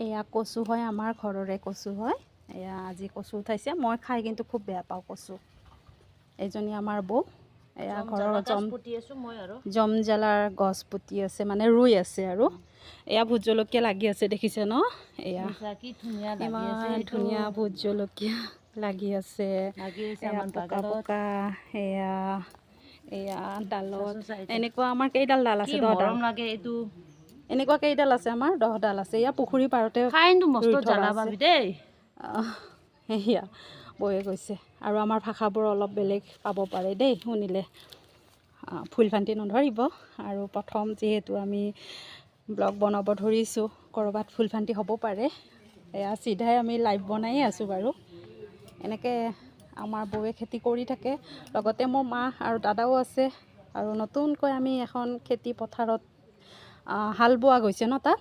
এয়া কচু হয়, আমাৰ ঘৰৰে কচু হয়। এয়া আজি কচু উঠাইছে। মই খাই কিন্তু খুব বেয়া পাওঁ কচু। এইজনী আমাৰ বৌ। এয়া ঘৰৰ জমজ্বালাৰ গছ পুতি আছে, মানে ৰুই আছে আৰু। এয়া ভোট জলকীয়া লাগি আছে, দেখিছে ন? এয়া ইমান ধুনীয়া ভোট জলকীয়া লাগি আছে। এয়া পকা পকা, এয়া এয়া ডালত এনেকুৱা আমাৰ কেইডাল ডাল আছে? 10ডাল লাগে। এইটো এনেকুৱা কেইডাল আছে? আমাৰ 10ডাল আছে। এয়া পুখুৰী পাৰতে ৰুই থোৱা আছে। সেয়া বৌয়ে কৈছে। আৰু আমাৰ ভাষাবোৰ অলপ বেলেগ পাব পাৰে দেই শুনিলে, ফুল ফান্তি নধৰিব। আৰু প্ৰথম যিহেতু আমি ব্লগ বনাব ধৰিছোঁ, ক'ৰবাত ফুল ফান্তি হ'ব পাৰে। এয়া চিধাই আমি লাইভ বনায়ে আছোঁ বাৰু। এনেকৈ আমাৰ বৌয়ে খেতি কৰি থাকে, লগতে মোৰ মা আৰু দাদাও আছে। আৰু নতুনকৈ আমি এখন খেতি পথাৰত হাল বোৱা গৈছে ন তাত।